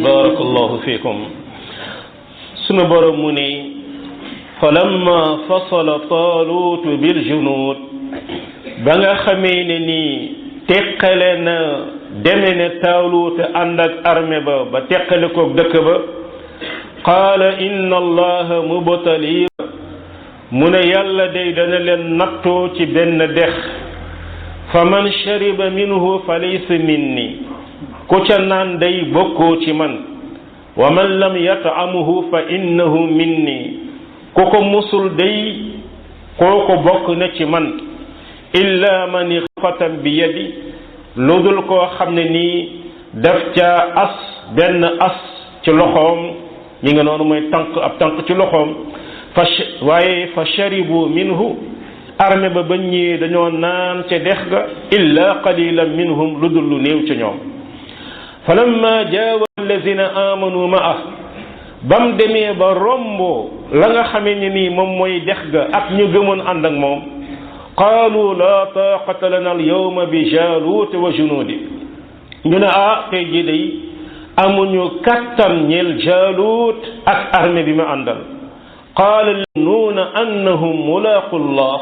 barakallahu fikum sunu borom mu ne falamma fasala taaluutu bil junuud ba nga xamee ne nii teqale na deme ne taaluut ànd ak armée ba teqale koog dëkk ba qaala inna allaha mubtali mu ne yàlla day dana leen nattoo ci benn dex fa man shariba minhu fa laysa minni ku ca naan day bokkoo ci man wa man lam yat'amhu fa innahu minni ku ko musul day kooku bokk na ci man illa man ixfatan bi yadi lu dul koo xam ne nii daf ca as benn as ci loxoom ñi nga noonu mooy tànk ab tànk ci loxoom waaye fa sharibu minhu armée ba bañ ñëwee dañoo naan ca dex ga illa qalilan minhum lu dul lu néew ca ñoom falamma jaawa allazina amanu ma'a bam demee ba rombo la nga xamee ne nii moom mooy dex ga ak ñu gëmoon ànd ak moom qaalu la taqata lana al yawma bi jaalut wa junudi ñu ne tey jii day amuñu kattan ñeel jaalut ak armée bi ma àndal qaala nuuna annahum mulaaqu llah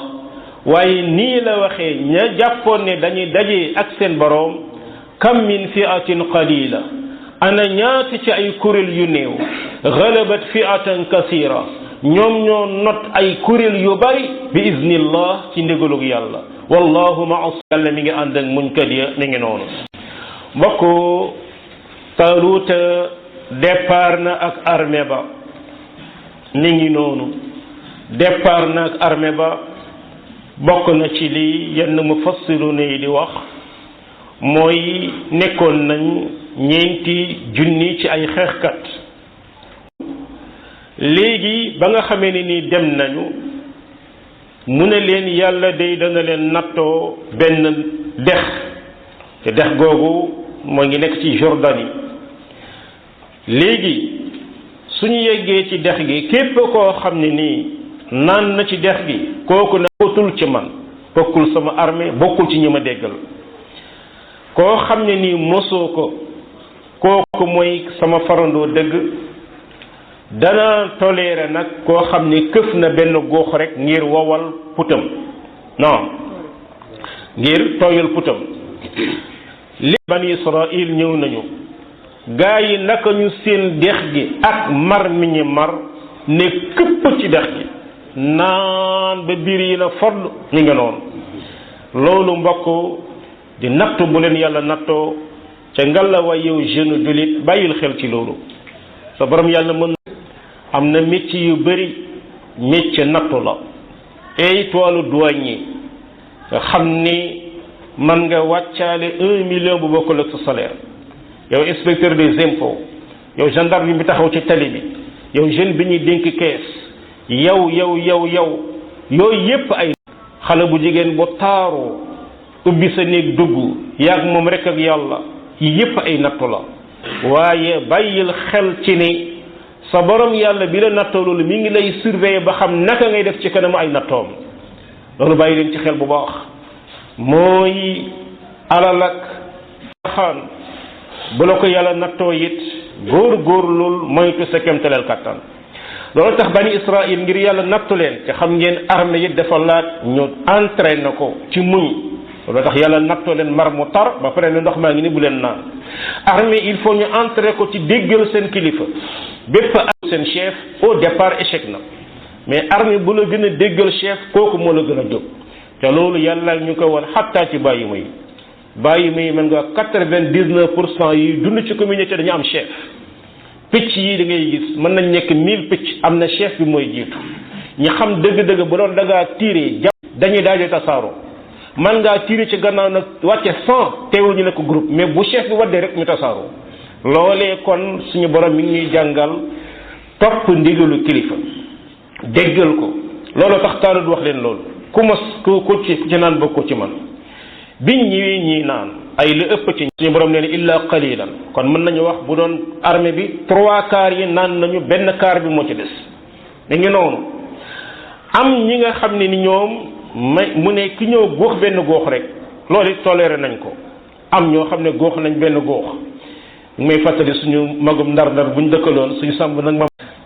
waaye nii la waxee ña jàppoon ne dañuy daje ak seen boroom kam min fi'atin qalila ana ñaati ci ay kuréel yu néew galabat fi'atan kasira ñoom ñoo not ay kuréel yu bari bi iznillah ci ndigalug yàlla wallahu ma'a yàlla mi ngi ànd ak muñkat ya mi ngi noonu mbokk Taaluuta départ na ak armée ba mi ngi noonu départ na ak armée ba bokk na ci li yenn mufassirun yi di wax mooy nekkoon nañ ñeenti junni ci ay xeexkat léegi ba nga xamee ne ni dem nañu mu ne leen yàlla day dana leen nattoo benn dex te dex googu moo ngi nekk ci Jordanie léegi suñu yeggee ci dex gi képp koo xam ne nii naan na ci dex gi kooku nekkatul ci man bokkul sama armée bokkul ci ñi ma déggal koo xam ne nii mosoo ko kooku mooy sama farandoo dëgg dana toléré nag koo xam ne këf na benn góox rek ngir wowal putam non ngir tooyal putam li bani Israël ñëw nañu gaa yi naka ñu seen dex gi ak mar mi ñi mar ne këpp ci dex gi naan ba biir yi na fodd ñi nga noonu loolu mbokk di nattu bu leen yàlla nattoo ca ngalla way yow jeune julit bàyyil xel ci loolu sa borom yàlla mën am na métier yu bëri métier nattu la ay toilu douanier nga xam ni man nga wàccaale 1 million bu bokkul ak sa salaire yow inspecteur des impôts yow gendarme bi taxaw ci tali bi yow jeune bi ñuy dénk kees yow yooyu yépp ay xale bu jigéen bu taaroo ubbi sa néeg dugg yaag moom rek ak yàlla yi yépp ay nattu la waaye bàyyil xel ci ni sa borom yàlla bi la nattoo loolu mi ngi lay surveiller ba xam naka ngay def ci kanam ay nattoom loolu bàyyi leen ci xel bu baax mooy alal ak xaan bu la ko yàlla nattoo it góor-góorlul moytu sa kemtaleel kattan loolu tax bani Israël ngir yàlla nattu leen te xam ngeen armée it dafa laat ñu entraîné ko ci muñ loolu tax yàlla nattoo leen mar mu tar ba pare ne ndox maa ngi ni bu leen naan armée il faut ñu entraîné ko ci déggal seen kilifa bépp seen chef au départ échec na mais armée bu la gën a déggal chef kooku moo la gën a jóg te loolu yàlla ñu ko woon xattaa ci bàyyi may mën nga 99% yi dund ci communauté dañu am chef picc yi da ngay gis mën nañ nekk 1000 picc am na chef bi mooy jiitu ñi xam dëgg-dëgg bu doon da ngaa tiré dañuy daal di tasaaroo man ngaa tiré ci gannaaw nag wàcce 100 teewul ñu ne ko groupe mais bu chef bi waddee rek ñu tasaaroo loolee kon suñu borom mi ngi ñuy jàngal topp ndigalu kilifa déggal ko loolu tax Taalut wax leen loolu ku ci naan bokku ci man biñ ñëwee ñii naan ay lu ëpp ci suñu borom nee na illa qalilan kon mën nañu wax bu doon armée bi 3/4 yi naan nañu benn quart bi moo ci des da ngi noonu am ñi nga xam ne ni ñoom mu ne ki ñëw góox benn góox rek loolu it toléré nañ ko am ñoo xam ne góox nañ benn góox may fàttali suñu magum ndar-ndar buñ dëkkaloon suñu sàmb nag ma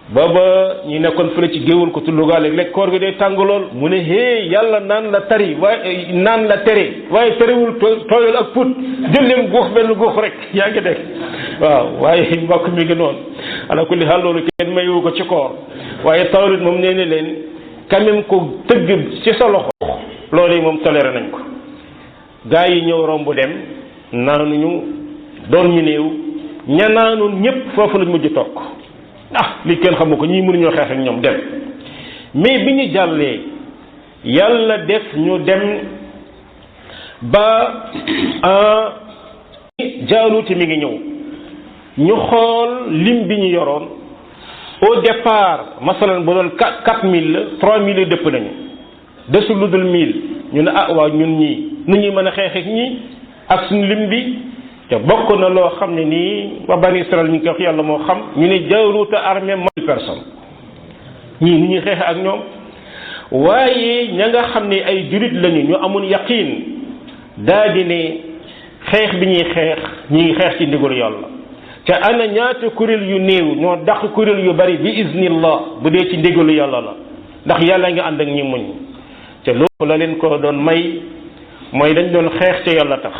booba ñu nekkoon fële ci géewul ko tullugaa léeg-léeg koor gi day tàng lool mu ne hee yàlla naan la tari waaye naan la tere waaye terewul tooyal ak put jël leen guux benn guux rek yaa ngi dégg waaw waaye mbokk mi ngi noonu ala kulli xaal loolu kenn mayu ko ci koor waaye tawrit moom nee ne leen quand même ko tëgg ci sa loxo loolu yi moom toléré nañ ko gaa yi ñëw romb dem naanuñu doon ñu néew ña naanoon ñëpp foofu lañ mujj toog li kenn xamu ko ñii mënuñoo xeex ak ñoom dem mais bi ñu jàllee yàlla def ñu dem ba jaaluuti mi ngi ñëw ñu xool lim bi ñu yoroon au départ masalan bu doon 4000 la 3000 la dëpp nañu desul lu dul 1000 ñu ne waaw ñun ñii nu ñuy mën a xeex ak ñii ak suñu lim bi te bokk na loo xam ne nii waa bani Israël ñu ngi koy wax yàlla moo xam ñu ne jaaruuta armée 1000 personnes ñii ni ñuy xeexe ak ñoom waaye ña nga xam ne ay jurit lañu ñu amul yaqiin daa di ne xeex bi ñuy xeex ñi ngi xeex ci ndigalu yàlla te ana ñaata kuréel yu néew ñoo dàq kuréel yu bari bi iznillah bu dee ci ndigalu yàlla la ndax yàlla nga ànd ak ñi muñ te loolu la leen ko doon may mooy dañ doon xeex te yàlla tax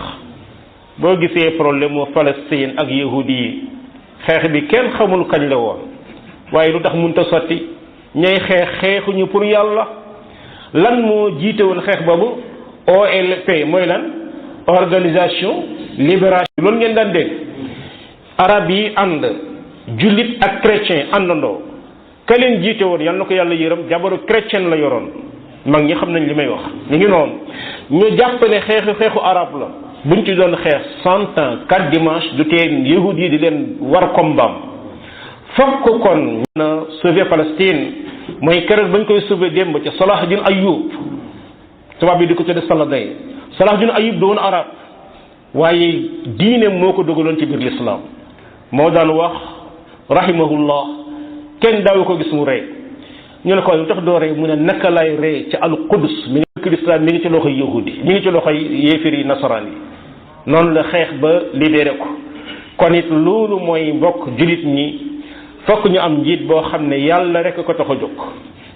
boo gisee problème mu Palestine ak yahudi yi xeex bi kenn xamul kañ la woon waaye lu tax mënut a sotti ñay xeexuñu pour yàlla lan moo jiite woon xeex boobu OLP mooy lan organisation libération loolu ngeen daan dégg arab yi ànd jullit ak chrétien àndandoo ka leen jiite woon yal na ko yàlla yërëm jabaru chrétien la yoroon mag ñi xam nañ li may wax ñu ngi noonu ñu jàpp ne xeexu arab la buñ ci doon xeex 100 ans 4 dimanche du tee yahud yi di leen war kombaam fokk kon na sauver Palestine mooy keroog bañ koy sauver démb ca Salahuddin Ayyub tubaab bi di ko tudde Saladin Salahuddin Ayyub doon arab waaye diine moo ko dogaloon ci biir l'islam moo daan wax rahimahullah kenn daawu ko gis mu rey ñu ne ko lu tax doo rey mu ne naka lay rey ci al Quds mi ngi l'islam mi ngi ci loxoy yahudi mi ngi ci loxoy yéefir yi nasaraan yi noonu la xeex ba libéré ko kon it loolu mooy mbokk julit ñi fokk ñu am njiit boo xam ne yàlla rek ko tax a jóg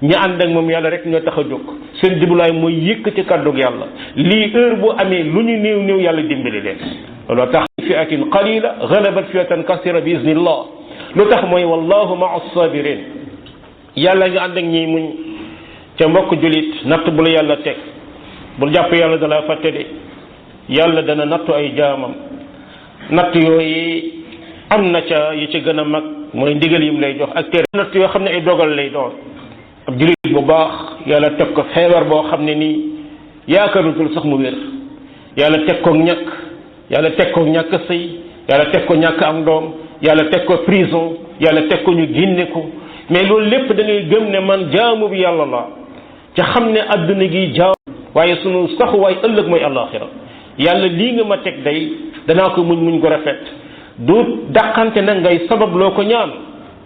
ñi ànd ak moom yàlla rek ñoo tax a jóg seen jubluwaay mooy yëkkati kàddug yàlla lii heure bu amee lu ñu néew néew yàlla dimbali leen loolu tax fi'atin qalila ghalabat fi'atan kasira bi iznillah lu tax mooy wallahu ma'a sabirin yàlla nga ànd ak ñi muñ ca mbokk julit natt bu la yàlla teg bul jàpp yàlla dala fàtte de yàlla dana nattu ay jaamam natt yooyu am na ca yi ci gën a mag mooy ndigal yim lay jox ak tere natt yoo xam ne ay dogal lay doon ab julit bu baax yàlla teg ko feebar boo xam ne nii yaakaarutul sax mu wér yàlla teg ko ñàkk yàlla teg ko ñàkk sëy yàlla teg ko ñàkk am doom yàlla teg ko prison yàlla teg ko ñu génne ko mais loolu lépp da ngay gëm ne man jaamu bi yàlla la ca xam ne adduna gi jaam waaye sunu saxuwaay ëllëg mooy àllaaxira yàlla lii nga ma teg day danaa ko muñ ko rafet du dàqante nag ngay sabab loo ko ñaan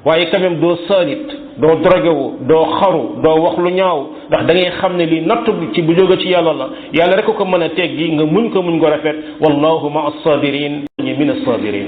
waaye quand même doo saalit doo drogué wu doo xaru doo wax lu ñaaw ndax da ngay xam ne lii natt ci bu jóge ci yàlla la yàlla rek ko mën a teggi nga muñ ko rafet wallahu ma as-sabirin min as-sabirin